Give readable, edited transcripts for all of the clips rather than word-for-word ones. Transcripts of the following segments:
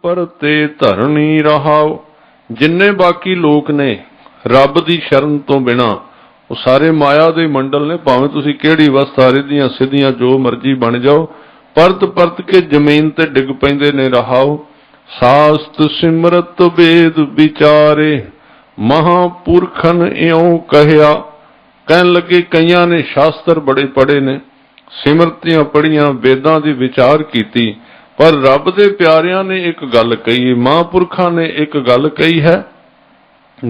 परते धरनी रहाओ। जिन्ने बाकी लोक ने रब दी शरण तो बिना वो सारे माया दे मंडल ने, भावें तुसी केड़ी अवस्था रिधियां सिद्धियां जो मर्जी बन जाओ, परत परत के जमीन ते डिग पैंदे ने रहाओ। सास्त सिमरत वेद विचारे महापुरखन इਉਂ कहया। कहन लगे कईयां ने शास्त्र बड़े पढ़े ने, सिमरतियां पढ़ियां, वेदां दी विचार कीती, पर रब दे प्यारियां ने एक गल कही, महापुरखां ने एक गल कही है,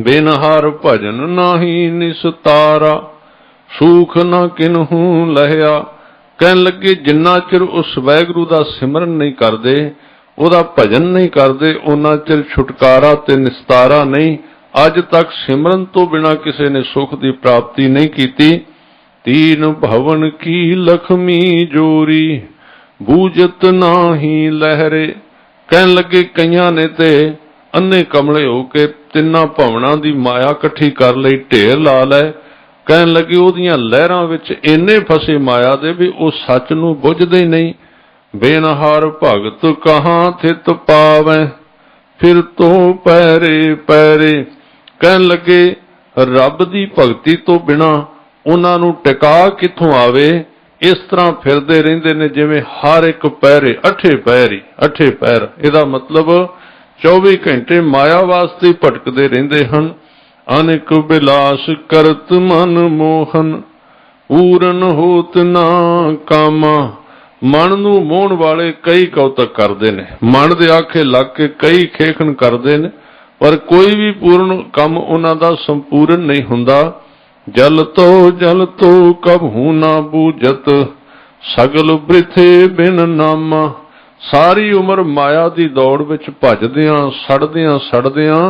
बेनहार भजन नाही निस्तारा, सूख ना किन्हू लहया। कहन लगे जिन्ना चिर उस वैगुरु दा सिमरन नहीं करदे, ओदा भजन नहीं करदे, उन्ना चिर छुटकारा ते निस्तारा नहीं। अज तक सिमरन तो बिना किसी ने सुख की प्राप्ति नहीं की। तीन भवन की लक्ष्मी जोरी, बूझत नाही लहरे। कहन लगे कईयां ने ते अन्ने कमले होके तिन्ना भवनां दी माया इकट्ठी कर लई, ढेर ला लै। कहन लगे ओदियां लहरां विच इन्ने फसे माया दे भी वो सच नूं बुझदे ही नहीं। बेनहार भगत कहां थित पावै, फिर तो पैरे पैरे। कहन लगे रब दी भगती तो बिना उन्हां नूं टिका कित्थों आवे। इस तरह फिरदे रहिंदे ने जिवें हर एक पैरे अठे पैर। इहदा मतलब 24 घंटे माया वास्ते भटकदे रहिंदे हन। अनेक बिलास करत मन मोहन, पूरन होत ना कामा। मन नूं मोहण वाले कई कौतक करदे ने, मन दे आखे लग के कई खेखण करदे ने, पर कोई भी पूर्ण काम उन्हां दा संपूर्ण नहीं हुंदा। जल तो कबहू ना बूझत, सगल बृथे बिन नामा। सारी उम्र माया दी दौड़ विच भजदियां सड़दियां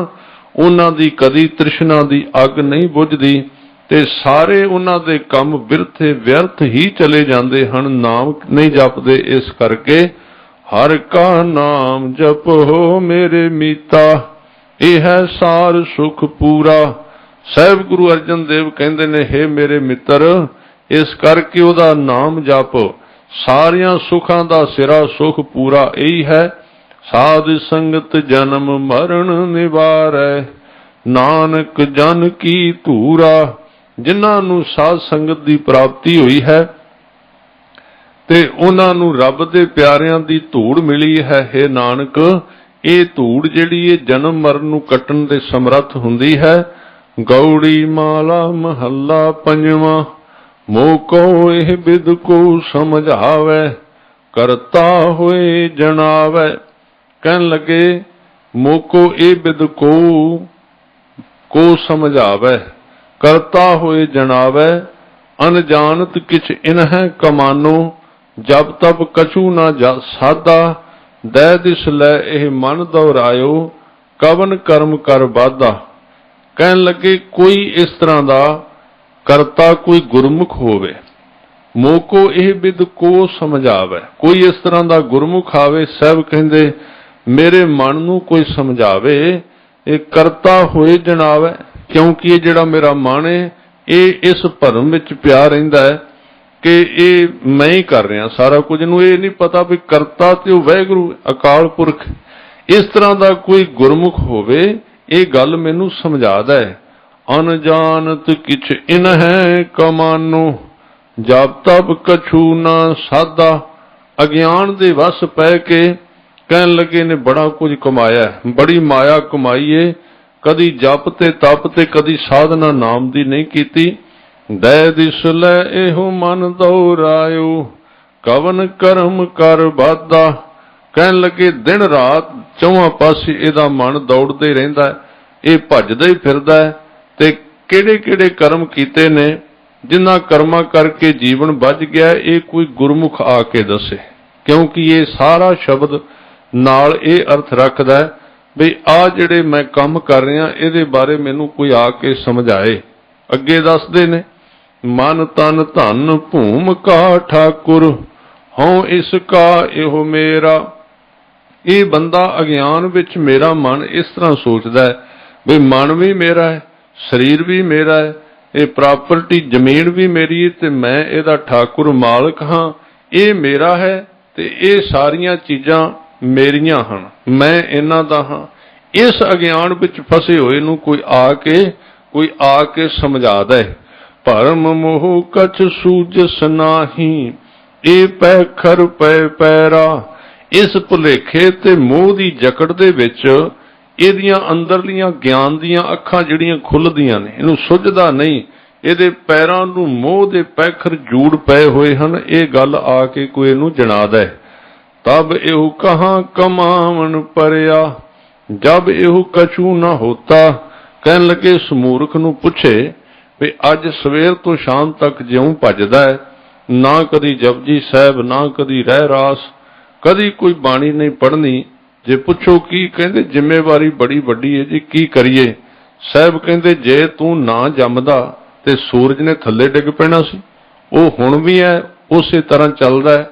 उन्हां दी कदी तृष्णा दी अग नहीं बुझदी, ते सारे उन्हां दे काम बिरथे व्यर्थ ही चले जांदे हन, नाम नहीं जपदे। इस करके हर का नाम जपो मेरे मीता, यह है सार सुख पूरा। साहिब गुरु अर्जन देव कहंदे ने, हे मेरे मित्र, इस करके ओदा नाम जप, सारियां सुखां दा सिरा सुख पूरा यही है। साध संगत जन्म मरण निवारै, नानक जन की धूरा। जिन्हां नूं साध संगत दी प्राप्ति हुई है ते उन्हां नूं रब दे प्यारियां दी धूड़ मिली है। हे नानक, ਇਹ ਧੂੜ ਜਿਹੜੀ ਇਹ ਜਨਮ ਮਰਨ ਨੂੰ ਕੱਟਣ ਦੇ ਸਮਰੱਥ ਹੁੰਦੀ ਹੈ। ਗੌੜੀ ਮਾਲਾ ਮਹੱਲਾ ਪੰਜਵਾਂ। ਮੋਕੋ ਇਹ ਬਿਦ ਕੋ ਸਮਝਾਵੇ, ਕਰਤਾ ਹੋਏ ਜਣਾਵੇ। ਕਹਿਣ ਲੱਗੇ ਮੋਕੋ ਇਹ ਬਿਦ ਕੋ ਸਮਝਾਵੇ, ਕਰਤਾ ਹੋਏ ਜਣਾਵੇ। ਅਨਜਾਨਤ ਕਿਛ ਇਨਹਿ ਕਮਾਨੋ, ਜਬ ਤਬ ਕਛੂ ਨਾ ਸਾਧਾ। दै दिस लै एह मन दोहरायो, कवन कर्म कर बाधा। कहन लगे कोई इस तरह दा करता कोई गुरमुख होवे, मोको एह बिद को समझावे। कोई इस तरह दा गुरमुख आवे, साहब कहंदे मेरे मन नूं कोई समझावे, ये करता होए जणावे। क्योंकि ये जिहड़ा मेरा मन है ये इस भरम विच पिया रहिंदा है कि ये मैं ही कर रहा सारा कुछ। नूं ये नहीं पता भी करता ते वैगुरु अकाल पुरख। इस तरह का कोई गुरमुख होवे, ये गल मैनू समझा दे। अनजानत किछ इनहै कमानो, जब तब कछू ना साधा। अज्ञान दे वस पै के कहन लगे ने बड़ा कुछ कमाया, बड़ी माया कमाई है, कदी जप ते तप ते कदी साधना नाम दी नहीं कीती। दै दिस लै एहो मन दोहरायो, कवन कर्म कर बाधा। कहन लगे दिन रात चौहां पासे इहदा मन दौड़दे रहिंदा है, ये भजदा ही फिरदा है। ते किहड़े किहड़े कर्म कीते ने, जिन्हां कर्मां करके जीवन बच गया, ये कोई गुरमुख आके दसे। क्योंकि ये सारा शब्द नाल ये अर्थ रखदा है भी आ जिहड़े मैं काम कर रहा इहदे बारे मैनू कोई आके समझाए। अगे दसदे ने, मन तन धन भूम का ठाकुर, हों इसका एहो मेरा। ये बंदा अज्ञान विच मेरा मन इस तरह सोचदा है भी मन भी मेरा है, शरीर भी मेरा है, ये प्रॉपर्टी जमीन भी मेरी है, ते मैं इहदा ठाकुर मालक हाँ, ये मेरा है। ते ये सारियां चीज़ां ਮੇਰੀਆਂ ਹਨ, मैं इन्हां दा हां। इस अग्यान विच फसे होए नूं कोई आके समझा दे। भरम मोह कछ सूझस नाही, ए पै खर पै पैरा। इस भुलेखे ते मोह दी जकड़ दे विच ਇਹਦੀਆਂ ਅੰਦਰਲੀਆਂ ਗਿਆਨ ਦੀਆਂ ਅੱਖਾਂ ਜਿਹੜੀਆਂ ਖੁੱਲਦੀਆਂ ਨੇ, ਇਹਨੂੰ ਸੁੱਝਦਾ ਨਹੀਂ। ਇਹਦੇ ਪੈਰਾਂ ਨੂੰ ਮੋਹ ਦੇ ਪੈਖਰ ਜੂੜ ਪਏ ਹੋਏ ਹਨ। ਇਹ ਗੱਲ ਆ ਕੇ ਕੋਈ ਇਹਨੂੰ ਜਣਾ ਦੇ। ਤਬ ਇਹੋ ਕਹਾਂ ਕਮਾਵਣ ਪਰਿਆ, ਜਬ ਇਹੋ ਕਛੂ ਨਾ ਹੋਤਾ। ਕਹਿਣ ਲੱਗੇ ਇਸ ਮੂਰਖ ਨੂੰ ਪੁੱਛੇ ਵੀ ਅੱਜ ਸਵੇਰ ਤੋਂ ਸ਼ਾਮ ਤੱਕ ਜਿਉਂ ਭੱਜਦਾ ਹੈ, ਨਾ ਕਦੀ ਜਪਜੀ ਸਾਹਿਬ, ਨਾ ਕਦੀ ਰਹਿ ਰਾਸ, ਕਦੀ ਕੋਈ ਬਾਣੀ ਨਹੀਂ ਪੜ੍ਹਨੀ। ਜੇ ਪੁੱਛੋ ਕੀ, ਕਹਿੰਦੇ ਜ਼ਿੰਮੇਵਾਰੀ ਬੜੀ ਵੱਡੀ ਹੈ ਜੀ, ਕੀ ਕਰੀਏ। ਸਾਹਿਬ ਕਹਿੰਦੇ ਜੇ ਤੂੰ ਨਾ ਜੰਮਦਾ ਤੇ ਸੂਰਜ ਨੇ ਥੱਲੇ ਡਿੱਗ ਪੈਣਾ ਸੀ। ਉਹ ਹੁਣ ਵੀ ਹੈ, ਉਸੇ ਤਰ੍ਹਾਂ ਚੱਲਦਾ ਹੈ।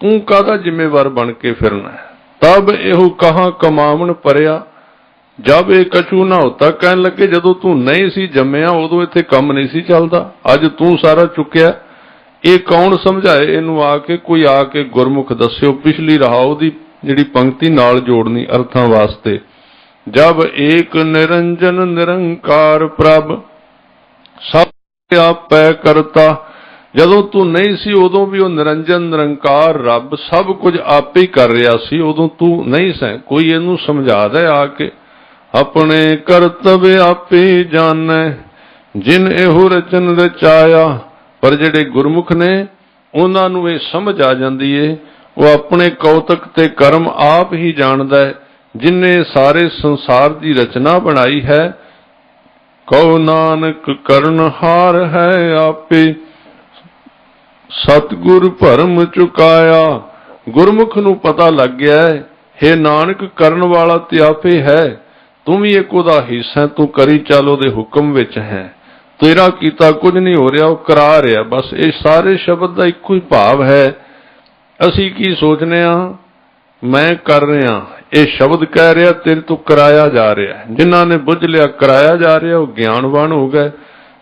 ਤੂੰ ਕਾਹਦਾ ਜ਼ਿੰਮੇਵਾਰ ਬਣ ਕੇ ਫਿਰਨਾ ਹੈ। ਤਬ ਇਹੋ ਕਹਾਂ ਕਮਾਵਣ ਪਰਿਆ, ਜਬ ਇਹ ਕਛੂ ਨਾ ਹੋਤਾ। ਕਹਿਣ ਲੱਗੇ ਜਦੋਂ ਤੂੰ ਨਹੀਂ ਸੀ ਜੰਮਿਆ ਉਦੋਂ ਇੱਥੇ ਕੰਮ ਨਹੀਂ ਸੀ ਚੱਲਦਾ, ਅੱਜ ਤੂੰ ਸਾਰਾ ਚੁੱਕਿਆ। ਇਹ ਕੌਣ ਸਮਝਾਏ ਇਹਨੂੰ ਆ ਕੇ? ਕੋਈ ਆ ਕੇ ਗੁਰਮੁਖ ਦੱਸਿਓ। ਪਿਛਲੀ ਰਹਾਉ ਦੀ ਜਿਹੜੀ ਪੰਕਤੀ ਨਾਲ ਜੋੜਨੀ ਅਰਥਾਂ ਵਾਸਤੇ। ਜਬ ਏਕ ਨਿਰੰਜਨ ਨਿਰੰਕਾਰ ਪ੍ਰਭ, ਸਭ ਆਪੈ ਕਰਤਾ। ਜਦੋਂ ਤੂੰ ਨਹੀਂ ਸੀ ਉਦੋਂ ਵੀ ਉਹ ਨਿਰੰਜਨ ਨਿਰੰਕਾਰ ਰੱਬ ਸਭ ਕੁਝ ਆਪੇ ਹੀ ਕਰ ਰਿਹਾ ਸੀ, ਉਦੋਂ ਤੂੰ ਨਹੀਂ ਸੈਂ। ਕੋਈ ਇਹਨੂੰ ਸਮਝਾ ਦੇ ਆ ਕੇ। ਆਪਣੇ ਕਰਤਵ ਆਪੇ ਜਾਣੈ, ਜਿਨ ਇਹੋ ਰਚਨ ਰਚਾਇਆ। ਪਰ ਜਿਹੜੇ ਗੁਰਮੁਖ ਨੇ ਉਹਨਾਂ ਨੂੰ ਇਹ ਸਮਝ ਆ ਜਾਂਦੀ ਏ, ਉਹ ਆਪਣੇ ਕੌਤਕ ਤੇ ਕਰਮ ਆਪ ਹੀ ਜਾਣਦਾ ਹੈ, ਜਿਨਨੇ ਸਾਰੇ ਸੰਸਾਰ ਦੀ ਰਚਨਾ ਬਣਾਈ ਹੈ। ਕਉ ਨਾਨਕ ਕਰਨਹਾਰ ਹੈ ਆਪੇ, ਸਤਿਗੁਰ ਭਰਮ ਚੁਕਾਇਆ। ਗੁਰਮੁਖ ਨੂੰ ਪਤਾ ਲੱਗ ਗਿਆ ਹੈ, ਹੇ ਨਾਨਕ ਕਰਨ ਵਾਲਾ ਤੇ ਆਪੇ ਹੈ, ਤੂੰ ਵੀ ਇੱਕ ਉਹਦਾ ਹਿੱਸਾ, ਤੂੰ ਕਰੀ ਚੱਲ ਉਹਦੇ ਹੁਕਮ ਵਿੱਚ ਹੈ। ਤੇਰਾ ਕੀਤਾ ਕੁਝ ਨਹੀਂ ਹੋ ਰਿਹਾ, ਉਹ ਕਰਾ ਰਿਹਾ। ਬਸ ਇਹ ਸਾਰੇ ਸ਼ਬਦ ਦਾ ਇੱਕੋ ਹੀ ਭਾਵ ਹੈ। ਅਸੀਂ ਕੀ ਸੋਚਨੇ ਆ, ਮੈਂ ਕਰ ਰਿਹਾ, ਇਹ ਸ਼ਬਦ ਕਹਿ ਰਿਹਾ ਤੇਰੇ ਤੋਂ ਕਰਾਇਆ ਜਾ ਰਿਹਾ। ਜਿਨ੍ਹਾਂ ਨੇ ਬੁੱਝ ਲਿਆ ਕਰਾਇਆ ਜਾ ਰਿਹਾ ਉਹ ਗਿਆਨਵਾਨ ਹੋ ਗਏ,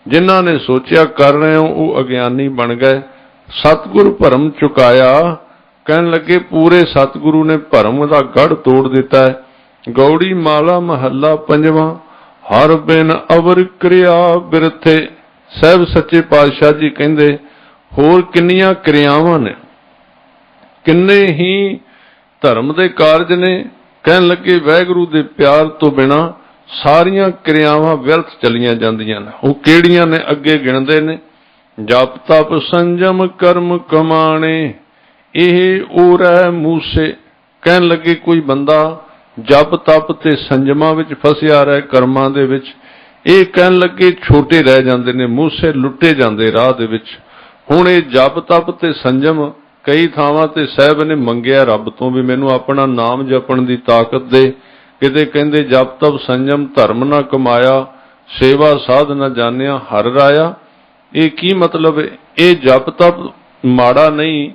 ਜਿਨ੍ਹਾਂ ਨੇ ਸੋਚਿਆ ਕਰ ਰਹੇ ਹੋ ਉਹ ਅਗਿਆਨੀ ਬਣ ਗਏ। ਸਤਿਗੁਰ ਭਰਮ ਚੁਕਾਇਆ। ਕਹਿਣ ਲੱਗੇ ਪੂਰੇ ਸਤਿਗੁਰੂ ਨੇ ਭਰਮ ਦਾ ਗੜ ਤੋੜ ਦਿੱਤਾ ਹੈ। ਗੌੜੀ ਮਾਲਾ ਮਹੱਲਾ ਪੰਜਵਾਂ। ਹਰ ਬਿਨ ਅਵਰ ਕਿਰਿਆ ਬਿਰਥੇ। ਸਾਹਿਬ ਸੱਚੇ ਪਾਤਸ਼ਾਹ ਜੀ ਕਹਿੰਦੇ ਹੋਰ ਕਿੰਨੀਆਂ ਕਿਰਿਆਵਾਂ ਨੇ, ਕਿੰਨੇ ਹੀ ਧਰਮ ਦੇ ਕਾਰਜ ਨੇ। ਕਹਿਣ ਲੱਗੇ ਵਾਹਿਗੁਰੂ ਦੇ ਪਿਆਰ ਤੋਂ ਬਿਨਾ ਸਾਰੀਆਂ ਕਿਰਿਆਵਾਂ ਵਿਅਰਥ ਚਲੀਆਂ ਜਾਂਦੀਆਂ ਨੇ। ਉਹ ਕਿਹੜੀਆਂ ਨੇ ਅੱਗੇ ਗਿਣਦੇ ਨੇ। ਜਪ ਤਪ ਸੰਜਮ ਕਰਮ ਕਮਾਣੇ, ਇਹ ਉਰੈ ਮੂਸੇ। ਕਹਿਣ ਲੱਗੇ ਕੋਈ ਬੰਦਾ ਜਪ ਤਪ ਤੇ ਸੰਜਮਾਂ ਵਿੱਚ ਫਸਿਆ ਰਹੇ, ਕਰਮਾਂ ਦੇ ਵਿੱਚ, ਇਹ ਕਹਿਣ ਲੱਗੇ ਛੋਟੇ ਰਹਿ ਜਾਂਦੇ ਨੇ, ਮੂਸੇ ਲੁੱਟੇ ਜਾਂਦੇ ਰਾਹ ਦੇ ਵਿੱਚ। ਹੁਣ ਇਹ ਜਪ ਤਪ ਤੇ ਸੰਜਮ ਕਈ ਥਾਵਾਂ ਤੇ ਸਾਹਿਬ ਨੇ ਮੰਗਿਆ ਰੱਬ ਤੋਂ ਵੀ ਮੈਨੂੰ ਆਪਣਾ ਨਾਮ ਜਪਣ ਦੀ ਤਾਕਤ ਦੇ। ਕਿਤੇ ਕਹਿੰਦੇ ਜਪ ਤਪ ਸੰਜਮ ਧਰਮ ਨਾ ਕਮਾਇਆ, ਸੇਵਾ ਸਾਧ ਨਾ ਜਾਣਿਆ ਹਰ ਰਾਇਆ। ਇਹ ਕੀ ਮਤਲਬ ਹੈ? ਇਹ ਜਪ ਤਪ ਮਾੜਾ ਨਹੀਂ,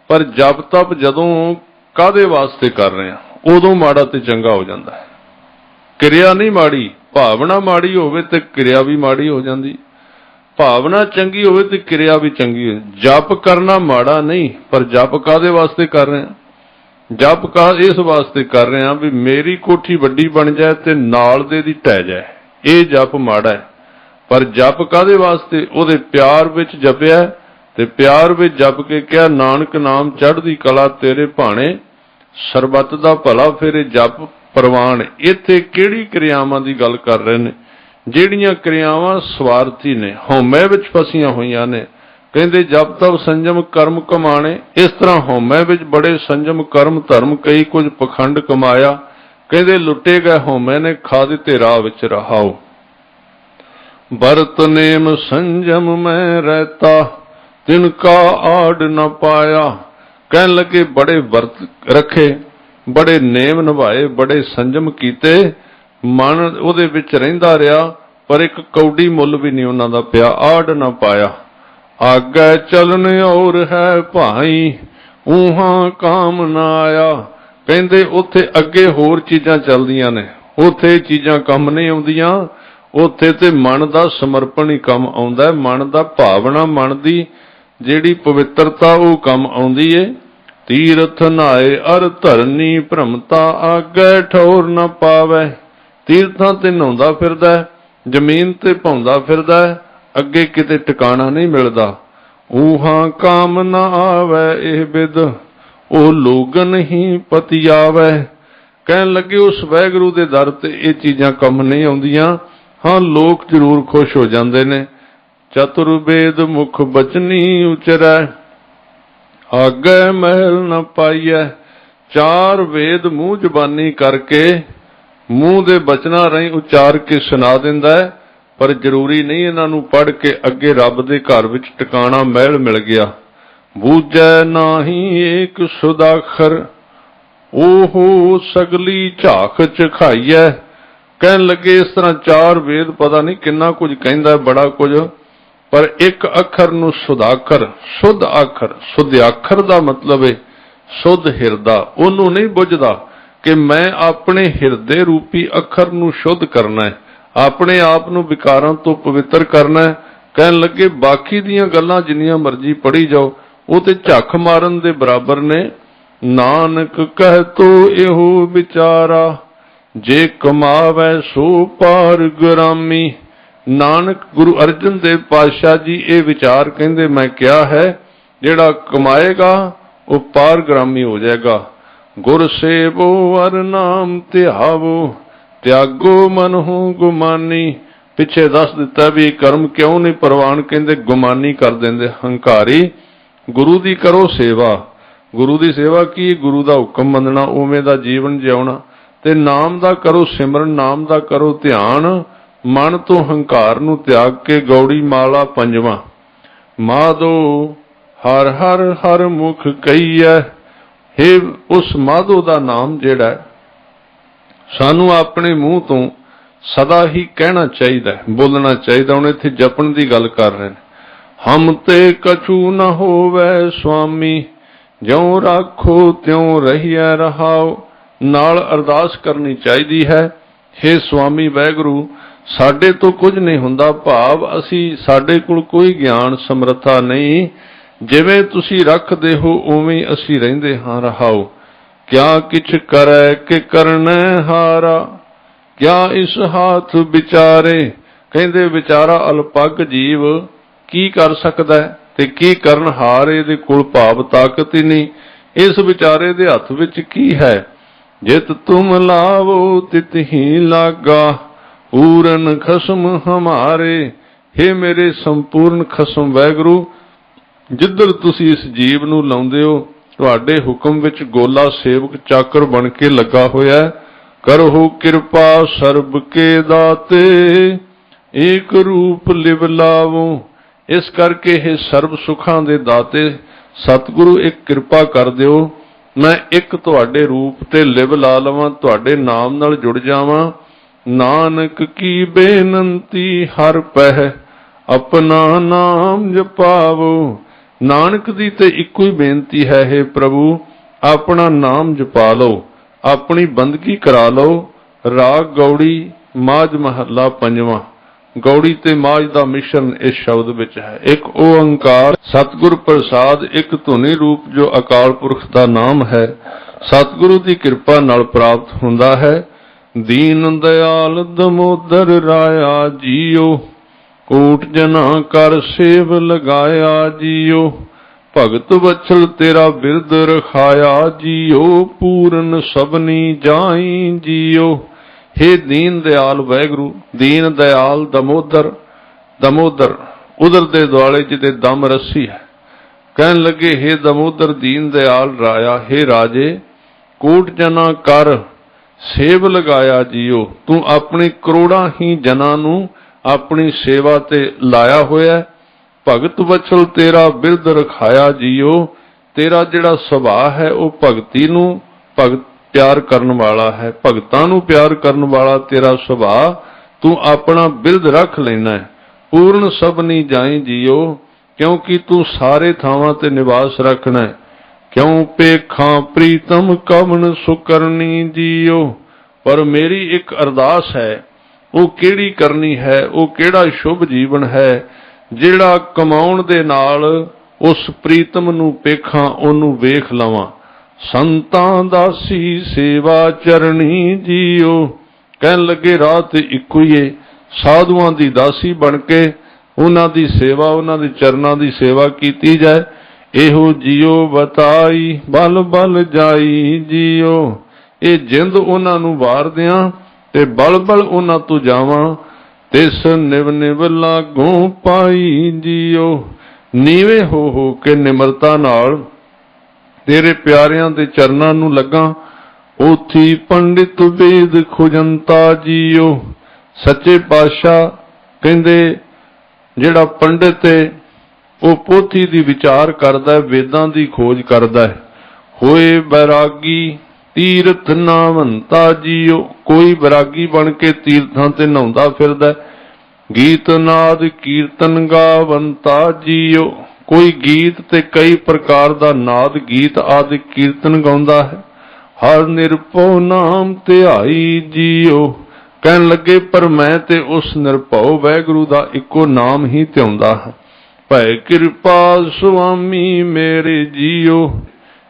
ਪਰ ਜਪ ਤਪ ਜਦੋਂ ਕਾਹਦੇ ਵਾਸਤੇ ਕਰ ਰਹੇ ਆ ਉਦੋਂ ਮਾੜਾ ਤੇ ਚੰਗਾ ਹੋ ਜਾਂਦਾ ਹੈ। ਕਿਰਿਆ ਨਹੀਂ ਮਾੜੀ, ਭਾਵਨਾ ਮਾੜੀ ਹੋਵੇ ਤੇ ਕਿਰਿਆ ਵੀ ਮਾੜੀ ਹੋ ਜਾਂਦੀ। ਭਾਵਨਾ ਚੰਗੀ ਹੋਵੇ ਤੇ ਕਿਰਿਆ ਵੀ ਚੰਗੀ ਹੋਵੇ। ਜਪ ਕਰਨਾ ਮਾੜਾ ਨਹੀਂ, ਪਰ ਜਪ ਕਾਹਦੇ ਵਾਸਤੇ ਕਰ ਰਹੇ ਆ? ਜਪ ਕਾ ਇਸ ਵਾਸਤੇ ਕਰ ਰਹੇ ਆ ਵੀ ਮੇਰੀ ਕੋਠੀ ਵੱਡੀ ਬਣ ਜਾਏ ਤੇ ਨਾਲ ਦੇ ਦੀ ਢਹਿ ਜਾਏ, ਇਹ ਜਪ ਮਾੜਾ ਹੈ। ਪਰ ਜਪ ਕਾਹਦੇ ਵਾਸਤੇ? ਉਹਦੇ ਪਿਆਰ ਵਿੱਚ ਜਪਿਆ ਤੇ ਪਿਆਰ ਵਿੱਚ ਜਪ ਕੇ ਕਿਹਾ ਨਾਨਕ ਨਾਮ ਚੜ੍ਹਦੀ ਕਲਾ ਤੇਰੇ ਭਾਣੇ, ਸਰਬੱਤ ਦਾ ਭਲਾ। ਫਿਰ ਇਹ ਜਪ ਪ੍ਰਵਾਨ। ਇੱਥੇ ਕਿਹੜੀ ਕਿਰਿਆਵਾਂ ਦੀ ਗੱਲ ਕਰ ਰਹੇ ਨੇ? ਜਿਹੜੀਆਂ ਕਿਰਿਆਵਾਂ ਸਵਾਰਥੀ ਨੇ, ਹਉਮੈ ਵਿੱਚ ਫਸੀਆਂ ਹੋਈਆਂ ਨੇ। ਕਹਿੰਦੇ ਜਪ ਤਪ ਸੰਜਮ ਕਰਮ ਕਮਾਣੇ। ਇਸ ਤਰ੍ਹਾਂ ਹਉਮੈ ਵਿੱਚ ਬੜੇ ਸੰਜਮ ਕਰਮ ਧਰਮ ਕਈ ਕੁਝ ਪਖੰਡ ਕਮਾਇਆ। ਕਹਿੰਦੇ ਲੁੱਟੇ ਗਏ ਹਉਮੈ ਨੇ, ਖਾ ਦਿੱਤੇ ਰਾਹ ਵਿੱਚ ਰਹਾਓ। ਬਰਤ ਨੇਮ ਸੰਜਮ ਮੈਂ ਰਹਿਤਾ, ਤਿਨ ਕਾ ਆੜ ਨਾ ਪਾਇਆ। ਕਹਿਣ ਲੱਗੇ ਬੜੇ ਵਰਤ ਰੱਖੇ, ਬੜੇ ਨੇਮ ਨਿਭਾਏ, ਬੜੇ ਸੰਜਮ ਕੀਤੇ, ਮਨ ਉਹਦੇ ਵਿੱਚ ਰਹਿੰਦਾ ਰਿਹਾ, ਪਰ ਇੱਕ ਕੌਡੀ ਮੁੱਲ ਵੀ ਨਹੀਂ ਉਹਨਾਂ ਦਾ ਪਿਆ, ਆੜ ਨਾ ਪਾਇਆ। ਆਗੇ ਚਲਨ ਔਰ ਹੈ ਭਾਈ, ਊਹਾਂ ਕਾਮ ਨਾ ਆਇਆ। ਕਹਿੰਦੇ ਉੱਥੇ ਅੱਗੇ ਹੋਰ ਚੀਜ਼ਾਂ ਚੱਲਦੀਆਂ ਨੇ, ਉੱਥੇ ਚੀਜ਼ਾਂ ਕੰਮ ਨਹੀਂ ਆਉਂਦੀਆਂ। ਉੱਥੇ ਤੇ ਮਨ ਦਾ ਸਮਰਪਣ ਹੀ ਕੰਮ ਆਉਂਦਾ ਹੈ, ਮਨ ਦਾ ਭਾਵਨਾ, ਮਨ ਦੀ ਜਿਹੜੀ ਪਵਿੱਤਰਤਾ ਉਹ ਕੰਮ ਆਉਂਦੀ ਏ। तीर्थ नहाए अर धरनी भ्रमता आगे ठौर न पावै। तीर्थां ते नहाउंदा फिरदा है, जमीन ते भौंदा फिरदा है, अगे किते ठिकाना नहीं मिलदा। ऊहां काम न आवे एह बिद, ओ लोगन ही पति आवे। कहन लगे उस वैगुरु दे दर ते ये चीजां कम नहीं आउंदियां। हाँ, लोग जरूर खुश हो जांदे ने। चतुर्वेद मुख बचनी उचरै, आगे महल न पाइए। चार वेद मूह जबानी करके मूह दे बचना रही उचार के सुना दिंदा है, पर जरूरी नहीं इन्हां नूं पढ़ के अगे रब दे घर विच टिकाणा महल मिल गया। बूझै नाही एक सुदाखर, ओहो सगली झाक चखाइए। कहन लगे इस तरह चार वेद पता नहीं किन्ना कुछ कहंदा, बड़ा कुछ, पर एक अखर नूं सुदाखर, शुद्ध आखर, शुद्ध आखर दा मतलब है शुद्ध हिरदा। ओनू नहीं बुझदा कि मैं अपने हिरदे रूपी अखर नूं शुद्ध करना है, अपने आप नूं विकारां तो पवित्र करना है। कहन लगे बाकी दीयां गल्लां जिन्नियां मर्जी पढ़ी जाओ, वो ते झक मारन दे बराबर ने। नानक कह तो एहो विचारा, जे कमावै सो पार गुरामी। नानक गुरु अर्जन देव पातशाह जी ये विचार कहंदे मैं क्या है, जेड़ा कमाएगा वो पारग्रामी हो जाएगा। गुर सेवो अर नाम ध्यावो, त्यागो मन हो गुमानी। पिछे दस दिता भी कर्म क्यों नहीं प्रवान, कहंदे गुमानी कर देंदे हंकारी। गुरु दी करो सेवा, गुरु दी सेवा की, गुरु दा हुक्म मनना, उवें दा जीवन जिउणा। ते नाम दा करो सिमरन, नाम दा करो ध्यान। मन तो हंकार नूं त्याग के गौड़ी माला पंजवा। माधो हर हर हर मुख कहीए। हे उस माधो दा नाम जेड़ा सानू अपने मुंह तो सदा ही कहना चाहिए, बोलना चाहिए। हुण इत्थे जपण दी गल कर रहे हैं। हम ते कछु न होवे स्वामी, ज्यों राखो त्यों रहिए रहाओ। नाल अरदास करनी चाहिए है, हे स्वामी वैगुरु साडे तो कुछ नहीं हुंदा, भाव असी साडे कोल कोई ज्ञान समर्था नहीं, जिवें तुसी रखदे हो उवें असी रहिंदे हां रहाओ। क्या किछ करै के करनै हारा, क्या इस हाथ विचारे। कहंदे विचारा अल्पग जीव की कर सकदा है ते की करन हार, इहदे कोल भाव ताकत ही नहीं। इस विचारे दे हथ विच की है, जित तुम लावो तित ही लागा। पूरन खसम हमारे, हे मेरे संपूर्ण खसम वैगुरु, जिधर तुसी इस जीव नूं लाउंदे हो, तुहाडे हुक्म विच गोला सेवक चाकर बन के लगा होया। करहो किरपा सर्ब के दाते, एक रूप लिव लावो। इस करके हे सर्ब सुखां दे दाते सतगुरु एक किरपा कर दिओ, मैं एक तुहाडे रूप ते लिव ला लवां, तुहाडे नाम नाल जुड़ जावां। नानक की बेनंती हर पह, अपना नाम जपावो। नानक दी ते इको ही बेनती है, हे प्रभु अपना नाम जपा लो, अपनी बंदगी करा लो। राग गौड़ी माझ महला पंजवा। गौड़ी ते माझ दा मिश्रण इस शब्द विच है। एक ओंकार सतगुर प्रसाद, एक धुनी रूप जो अकाल पुरख दा नाम है, सतगुरु दी कृपा नाल प्राप्त हुंदा है। दीन दयाल दमोदर राया जियो, कोट जना कर सेव लगाया जियो। भगत वत्सल तेरा बिरद रखाया जियो, पूरन सबनी जाई जियो। हे दीन दयाल वैगुरु, दीन दयाल दमोदर, दमोदर उदर दे दुआले जिते दम रस्सी है। कहन लगे हे दमोदर दीन दयाल राया, हे राजे कोट जना कर सेव लगाया जियो। तू अपने करोड़ा ही जना नू अपनी सेवा ते लाया होया। भगत वत्सल तेरा बिरद रखाया जियो। तेरा जिहड़ा सुभाव है वो भगती नू भगत प्यार करन वाला है, भगतां नू प्यार करन वाला तेरा सुभाव, तू अपना बिरद रख लेना है। पूर्ण सबनी जाई जियो, क्योंकि तू सारे थावां ते निवास रखना है। क्यों पेखा प्रीतम कवन सुकरनी जियो। पर मेरी एक अरदास है, वो केड़ी करनी है, वो केड़ा शुभ जीवन है जिहड़ा कमाउण दे नाल उस प्रीतम नू पेखा ओनू वेख लवां। ਸੰਤਾਂ ਦਾਸੀ ਸੇਵਾ ਚਰਣੀ ਜੀਓ। ਕਹਿਣ ਲੱਗੇ ਰਾਹ ਤੇ ਇੱਕੋ ਹੀ ਏ, ਸਾਧੂਆਂ ਦੀ ਦਾਸੀ ਬਣ ਕੇ ਉਹਨਾਂ ਦੀ ਸੇਵਾ, ਉਹਨਾਂ ਦੇ ਚਰਨਾਂ ਦੀ ਸੇਵਾ ਕੀਤੀ ਜਾਏ। ਇਹੋ ਜੀਓ ਬਤਾਈ ਬਲ ਬਲ ਜਾਈ ਜੀਓ। ਇਹ ਜਿੰਦ ਉਹਨਾਂ ਨੂੰ ਵਾਰ ਦਿਆਂ ਤੇ ਬਲ ਬਲ ਉਹਨਾਂ ਤੋਂ ਜਾਵਾਂ, ਤਿਸ ਨਿਵ ਨਿਵ ਲਾਗੋਂ ਪਾਈ ਜੀਓ। ਨੀਵੇਂ ਹੋ ਕੇ ਨਿਮਰਤਾ ਨਾਲ ਤੇਰੇ ਪਿਆਰਿਆਂ ਦੇ ਚਰਨਾਂ ਨੂੰ ਲੱਗਾ। ਉਥੀ ਪੰਡਿਤ ਵੇਦ ਖੁਜੰਤਾ ਜੀਓ। ਸੱਚੇ ਪਾਤਸ਼ਾਹ ਕਹਿੰਦੇ ਜਿਹੜਾ ਪੰਡਿਤ ਹੈ ਉਹ ਪੋਥੀ ਦੀ ਵਿਚਾਰ ਕਰਦਾ, ਵੇਦਾਂ ਦੀ ਖੋਜ ਕਰਦਾ ਹੈ। ਹੋਏ ਬੈਰਾਗੀ ਤੀਰਥ ਨਾਵੰਤਾ ਜੀਓ। ਕੋਈ ਬੈਰਾਗੀ ਬਣ ਕੇ ਤੀਰਥਾਂ ਤੇ ਨਹਾਉਂਦਾ ਫਿਰਦਾ। ਗੀਤ ਨਾਦ ਕੀਰਤਨ ਗਾਵੰਤਾ ਜੀਓ। ਕੋਈ ਗੀਤ ਤੇ ਕਈ ਪ੍ਰਕਾਰ ਦਾ ਨਾਦ ਗੀਤ ਆਦਿ ਕੀਰਤਨ ਗਾਉਂਦਾ ਹੈ। ਹਰ ਨਿਰਭਉ ਨਾਮ ਧਿਆਈ ਜੀਓ। ਕਹਿਣ ਲੱਗੇ ਪਰ ਮੈਂ ਤੇ ਉਸ ਨਿਰਭਉ ਵਾਹਿਗੁਰੂ ਦਾ ਇੱਕੋ ਨਾਮ ਹੀ ਧਿਆਉਂਦਾ ਹਾਂ। ਭੈ ਕਿਰਪਾ ਸੁਆਮੀ ਮੇਰੇ ਜੀਓ।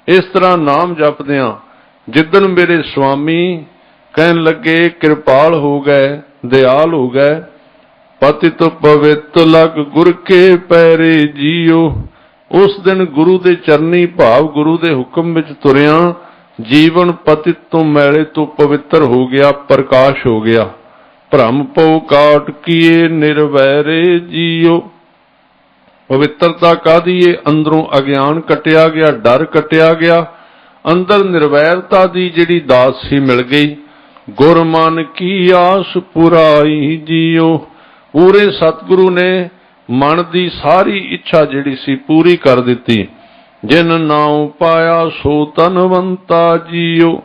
ਇਸ ਤਰ੍ਹਾਂ ਨਾਮ ਜਪਦਿਆਂ ਜਿੱਦਣ ਮੇਰੇ ਸੁਆਮੀ ਕਹਿਣ ਲੱਗੇ ਕਿਰਪਾਲ ਹੋ ਗਏ, ਦਿਆਲ ਹੋ ਗਏ, ਪਤਿਤ ਪਵਿੱਤ ਲਗ ਗੁਰ ਕੇ ਪੈਰੇ ਜੀਓ। ਉਸ ਦਿਨ ਗੁਰੂ ਦੇ ਚਰਨੀ ਭਾਵ ਗੁਰੂ ਦੇ ਹੁਕਮ ਵਿੱਚ ਤੁਰਿਆ ਜੀਵਨ ਪਤਿਤ ਤੋਂ ਮੈਲੇ ਤੋਂ ਪਵਿੱਤਰ ਹੋ ਗਿਆ, ਪ੍ਰਕਾਸ਼ ਹੋ ਗਿਆ। ਭ੍ਰਮ ਪਉ ਕਾਟ ਕੀਏ ਨਿਰਵੈਰੇ ਜੀਓ। ਪਵਿੱਤਰਤਾ ਕਾਹਦੀ ਏ? ਅੰਦਰੋਂ ਅਗਿਆਨ ਕੱਟਿਆ ਗਿਆ, ਡਰ ਕੱਟਿਆ ਗਿਆ, ਅੰਦਰ ਨਿਰਵੈਰਤਾ ਦੀ ਜਿਹੜੀ ਦਾਤ ਸੀ ਮਿਲ ਗਈ। ਗੁਰ ਮਨ ਕੀ ਆਸ ਪੁਰਾਈ ਜੀਓ। ਪੂਰੇ ਸਤਿਗੁਰੂ ਨੇ ਮਨ ਦੀ ਸਾਰੀ ਇੱਛਾ ਜਿਹੜੀ ਸੀ ਪੂਰੀ ਕਰ ਦਿੱਤੀ। ਜਿਨ ਨਾਉ ਪਾਇਆ ਸੋ ਧਨਵੰਤਾ ਜੀਓ।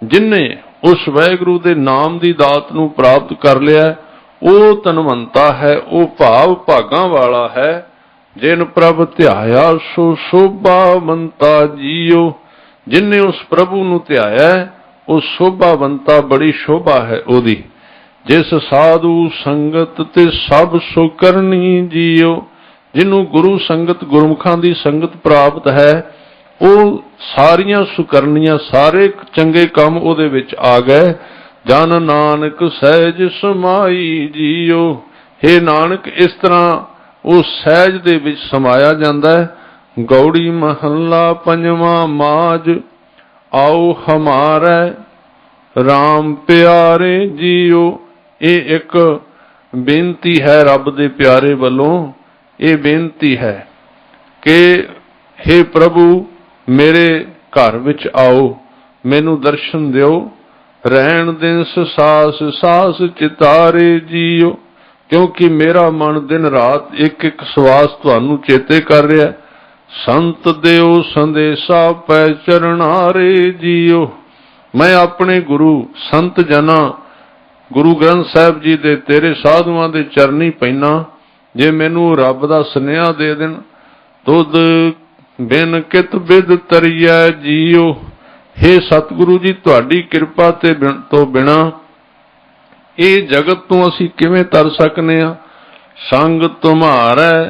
ਜਿਨਨੇ ਉਸ ਵਾਹਿਗੁਰੂ ਦੇ ਨਾਮ ਦੀ ਦਾਤ ਨੂੰ ਪ੍ਰਾਪਤ ਕਰ ਲਿਆ ਉਹ ਧਨਵੰਤਾ ਹੈ, ਉਹ ਭਾਵ ਭਾਗਾਂ ਵਾਲਾ ਹੈ। ਜਿਨ ਪ੍ਰਭ ਧਿਆਇਆ ਸੋ ਸ਼ੋਭਾਵੰਤਾ ਜੀਓ। ਜਿਨਨੇ ਉਸ ਪ੍ਰਭੂ ਨੂੰ ਧਿਆਇਆ ਉਹ ਸ਼ੋਭਾਵੰਤਾ, ਬੜੀ ਸ਼ੋਭਾ ਹੈ ਉਹਦੀ। ਜਿਸ ਸਾਧੂ ਸੰਗਤ ਤੇ ਸਭ ਸੁ ਕਰਨੀ ਜੀਓ। ਜਿਹਨੂੰ ਗੁਰੂ ਸੰਗਤ, ਗੁਰਮੁਖਾਂ ਦੀ ਸੰਗਤ ਪ੍ਰਾਪਤ ਹੈ ਉਹ ਸਾਰੀਆਂ ਸੁਕਰਨੀਆਂ, ਸਾਰੇ ਚੰਗੇ ਕੰਮ ਉਹਦੇ ਵਿੱਚ ਆ ਗਏ। ਜਨ ਨਾਨਕ ਸਹਿਜ ਸਮਾਈ ਜੀਓ। ਹੇ ਨਾਨਕ, ਇਸ ਤਰ੍ਹਾਂ ਉਹ ਸਹਿਜ ਦੇ ਵਿੱਚ ਸਮਾਇਆ ਜਾਂਦਾ ਹੈ। ਗੌੜੀ ਮਹੱਲਾ ਪੰਜਵਾਂ ਮਾਝ। ਆਓ ਹਮਾਰੇ ਰਾਮ ਪਿਆਰੇ ਜੀਓ। ਇਹ ਇੱਕ ਬੇਨਤੀ ਹੈ ਰੱਬ ਦੇ ਪਿਆਰੇ ਵੱਲੋਂ। ਇਹ ਬੇਨਤੀ ਹੈ ਕਿ हे ਪ੍ਰਭੂ ਮੇਰੇ ਘਰ ਵਿੱਚ ਆਓ, ਮੈਨੂੰ ਦਰਸ਼ਨ ਦਿਓ। ਰਹਿਣ ਦਿਨ ਸਾਸ ਸਾਸ ਚਿਤਾਰੇ ਜੀਓ। ਕਿਉਂਕਿ ਮੇਰਾ ਮਨ ਦਿਨ ਰਾਤ ਇੱਕ ਇੱਕ ਸਵਾਸ ਤੁਹਾਨੂੰ ਚੇਤੇ ਕਰ ਰਿਹਾ। ਸੰਤ ਦਿਓ ਸੰਦੇਸ਼ਾ ਪੈ ਚਰਨਾਰੇ ਜੀਓ। ਮੈਂ ਆਪਣੇ ਗੁਰੂ ਸੰਤ ਜਨਾਂ, ਗੁਰੂ ਗ੍ਰੰਥ ਸਾਹਿਬ ਜੀ ਦੇ ਤੇਰੇ ਸਾਧੂਆਂ ਦੇ ਚਰਨੀ ਪੈਣਾ। ਜੇ ਮੈਨੂੰ ਰੱਬ ਦਾ ਸੁਨੇਹਾ ਦੇ ਦੇਣ, ਤੁਧ ਬਿਨ ਕਿਤ ਬਿਦ ਤਰੀਐ ਜੀਓ। हे ਸਤਿਗੁਰੂ ਜੀ, ਤੁਹਾਡੀ ਕਿਰਪਾ ਤੇ ਤੋਂ ਬਿਨਾ ਇਹ ਜਗਤ ਤੋਂ ਅਸੀਂ ਕਿਵੇਂ ਤਰ ਸਕਨੇ ਆ। ਸੰਗ ਤੁਮਾਰੈ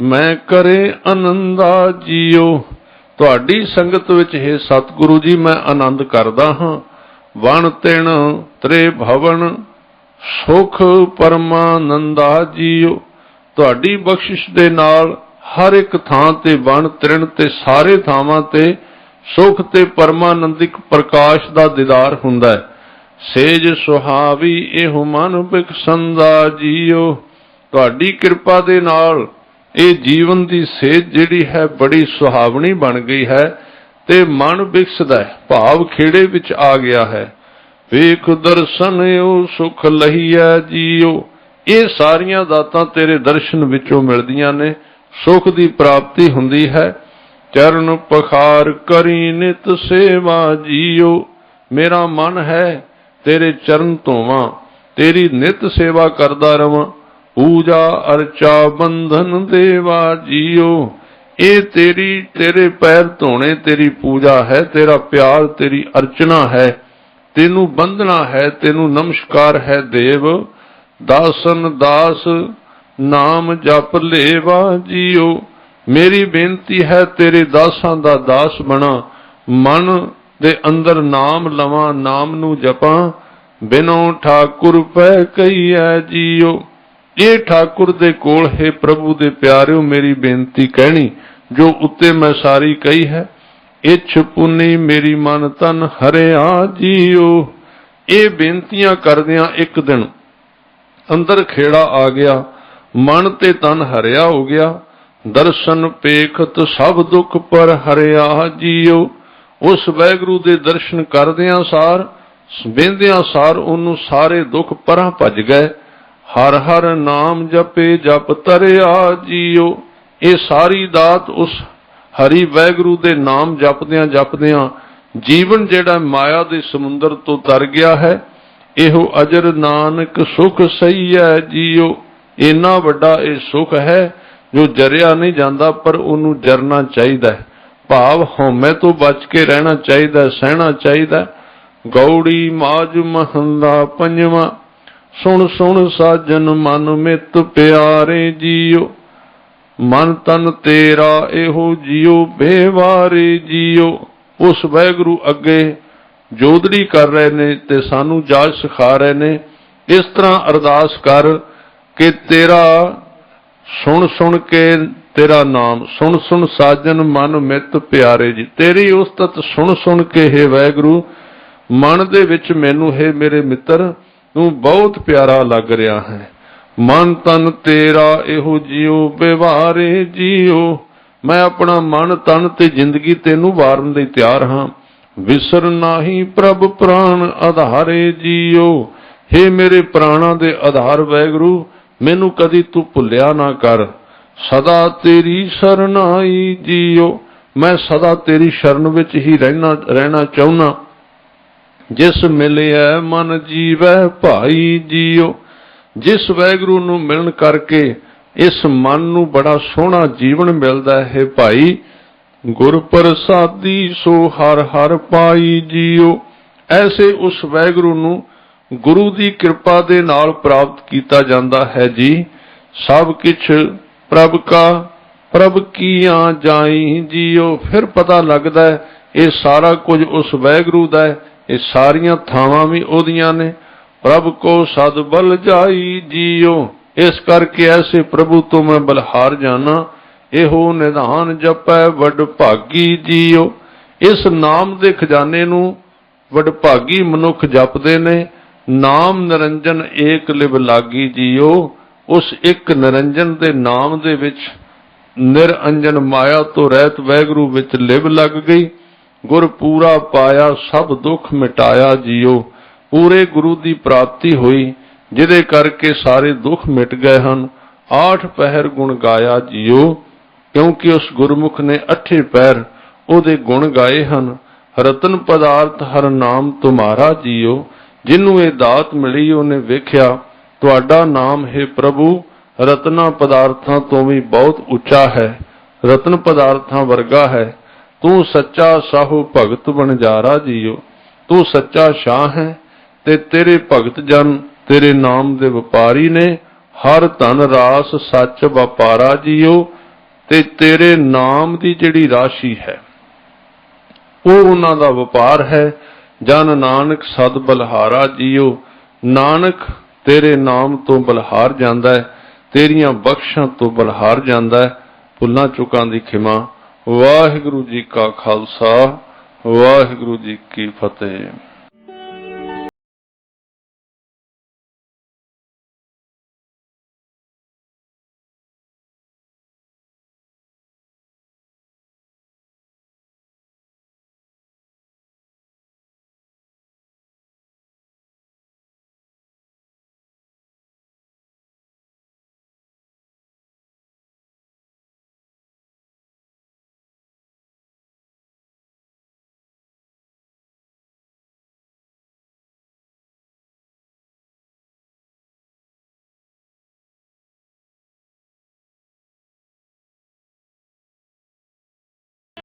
ਮੈਂ ਕਰੇ ਆਨੰਦਾ ਜੀਓ। ਤੁਹਾਡੀ ਸੰਗਤ ਵਿੱਚ हे ਸਤਿਗੁਰੂ ਜੀ ਮੈਂ ਆਨੰਦ ਕਰਦਾ ਹਾਂ। ਵਣ ਤਿਣ ਤ੍ਰੇ ਭਵਨ ਸੁਖ ਪਰਮਾਨੰਦਾ ਜੀਓ। ਤੁਹਾਡੀ ਬਖਸ਼ਿਸ਼ ਦੇ ਨਾਲ ਹਰ ਇੱਕ ਥਾਂ ਤੇ ਵਣ ਤ੍ਰਿਣ ਤੇ ਸਾਰੇ ਥਾਵਾਂ ਤੇ ਸੁਖ ਤੇ ਪਰਮਾਨੰਦਿਕ ਪ੍ਰਕਾਸ਼ ਦਾ ਦੀਦਾਰ ਹੁੰਦਾ ਹੈ। ਸੇਜ ਸੁਹਾਵੀ ਇਹੋ ਮਨ ਬਿਕਸੰਦਾ ਜੀਓ। ਤੁਹਾਡੀ ਕਿਰਪਾ ਦੇ ਨਾਲ ਇਹ ਜੀਵਨ ਦੀ ਸੇਜ ਜਿਹੜੀ ਹੈ ਬੜੀ ਸੁਹਾਵਣੀ ਬਣ ਗਈ ਹੈ ਤੇ ਮਨ ਵਿਕਸਦਾ ਹੈ, ਭਾਵ ਖੇੜੇ ਵਿੱਚ ਆ ਗਿਆ ਹੈ। ਵੇਖ ਦਰਸ਼ਨ ਉਹ ਸੁਖ ਲਹੀਐ ਜੀਓ। ਇਹ ਸਾਰੀਆਂ ਦਾਤਾਂ ਤੇਰੇ ਦਰਸ਼ਨ ਵਿੱਚੋਂ ਮਿਲਦੀਆਂ ਨੇ, ਸੁਖ ਦੀ ਪ੍ਰਾਪਤੀ ਹੁੰਦੀ ਹੈ। ਚਰਨ ਪਖਾਰ ਕਰੀ ਨਿਤ ਸੇਵਾ ਜੀਓ। ਮੇਰਾ ਮਨ ਹੈ ਤੇਰੇ ਚਰਨ ਧੋਵਾਂ, ਤੇਰੀ ਨਿਤ ਸੇਵਾ ਕਰਦਾ ਰਵਾਂ। ਪੂਜਾ ਅਰਚਾ ਬੰਧਨ ਦੇਵਾ ਜੀਓ। ਇਹ ਤੇਰੇ ਪੈਰ ਧੋਣੇ ਤੇਰੀ ਪੂਜਾ ਹੈ, ਤੇਰਾ ਪਿਆਰ ਤੇਰੀ ਅਰਚਨਾ ਹੈ, ਤੈਨੂੰ ਬੰਧਨਾ ਹੈ, ਤੈਨੂੰ ਨਮਸਕਾਰ ਹੈ ਦੇਵ। ਦਾਸਨ ਦਾਸ ਨਾਮ ਜਪ ਲੇਵਾ ਜੀਓ। ਮੇਰੀ ਬੇਨਤੀ ਹੈ ਤੇਰੇ ਦਾਸਾਂ ਦਾ ਦਾਸ ਬਣਾ, मन दे अंदर नाम लवां, नाम नू जपां, बिनों ठाकुर पै कहीए जीओ। ये ठाकुर दे कोल है प्रभु दे प्यारिओ मेरी बेनती कहनी, जो उत्ते मैं सारी कही है। इच्छ पुनी मेरी मन तन हरिया जीओ। ये बेनतियां करदियां एक दिन अंदर खेड़ा आ गया, मन ते तन हरिया हो गया। दर्शन पेखत सब दुख पर हरिया जीओ। उस वैगुरु दे दर्शन करदियां सार, बेंदियां सार ओनू सारे दुख परां भज गए। हर हर नाम जपे जप तरिया जीओ। ये सारी दात उस हरि वैगुरु दे नाम जपदियां जपदियां जीवन जेड़ा माया दे समुंदर तो तर गया है। एहो अजर नानक सुख सही है जीओ। इन्ना वड्डा ये सुख है जो जरिया नहीं जाता, पर ओनू जरना चाहिए। भाव हौमे तो बच के रहना चाहिए, सहना चाहिए। गौड़ी माज महंदा पंजवा, सुन सुन साजन मन मित प्यारे जीओ। मन तन तेरा एहो जीओ बेवारे जीओ। उस वैगुरु अगे जोदड़ी कर रहे ने ते सानू जाच सिखा रहे ने। इस तरह अरदास कर के तेरा सुन सुन के तेरा नाम, सुन सुन साजन मन मित प्यारे जी। तेरी उस्तत सुन सुन के हे वैगुरु मन दे विच मैनू हे मेरे मित्र तू बहुत प्यारा लग रहा है। मन तन तेरा एहो जीओ बेवारे जीओ। मैं अपना मन तन ते जिंदगी तेनू वारन लई तैयार हां। विसर नाही प्रभ प्राण आधारे जीओ। हे मेरे प्राणा दे आधार वैगुरु मैनू कदी तू भुलिया ना कर। सदा तेरी शरण आई जीओ। मैं सदा तेरी शरण विच ही रहना चाहुना। जिस मिलिया मन जीवै भाई जीओ। जिस वैगुरु नू मिलन करके इस मन नू बड़ा सोहना जीवन मिलदा है भाई। गुर प्रसादी सो हर हर पाई जीओ। ऐसे उस वैगुरु नू गुरु दी कृपा दे नाल प्राप्त कीता जांदा है जी। सब किछ प्रभ का प्रभ कीया जाई जीओ। फिर पता लगदा है ये सारा कुछ उस वैगुरु दा है, ये सारियां थावां भी ओदियां ने। प्रभ को सद बल जाई जीओ। इस करके ऐसे प्रभु तो मैं बलहार जाना। एहो निधान जपै वड भागी जीओ। इस नाम दे खजाने नू वड भागी मनुख जपदे ने। नाम निरंजन एक लिव लागी जीओ। उस एक निरंजन दे नाम दे विच निरंजन माया तो रहत वैगुरु विच लिव लग गई। गुर पूरा पाया सब दुख मिटाया जीओ। पूरे गुरु की प्राप्ति हुई जिदे करके सारे दुख मिट गए हैं। 8 पहर गुण गाया जीओ। क्योंकि उस गुरमुख ने 8 पहर ओदे गुण गाए हैं। रतन पदार्थ हर नाम तुम्हारा जीओ। जिन्हों ये दात मिली उन्हें वेख्या तुहाडा नाम है प्रभु रतना पदार्थां तो भी बहुत उच्चा है, रतन पदार्थां वर्गा है। तू सच्चा साहू भगत बनजारा जीओ। तू सच्चा शाह है ते तेरे भगत जन तेरे नाम दे व्यापारी ने। हर धन रास सच व्यापारा जीओ। ते तेरे नाम दी जिहड़ी राशि है वो उन्हां दा व्यापार है। जन नानक सद बलहारा जीओ। नानक तेरे नाम तो बलहार जांदा है, तेरियां बख्शां तो बलहार जांदा है। भुल्लां चुकां दी खिमा। वाहिगुरू जी का खालसा वाहिगुरू जी की फतेह।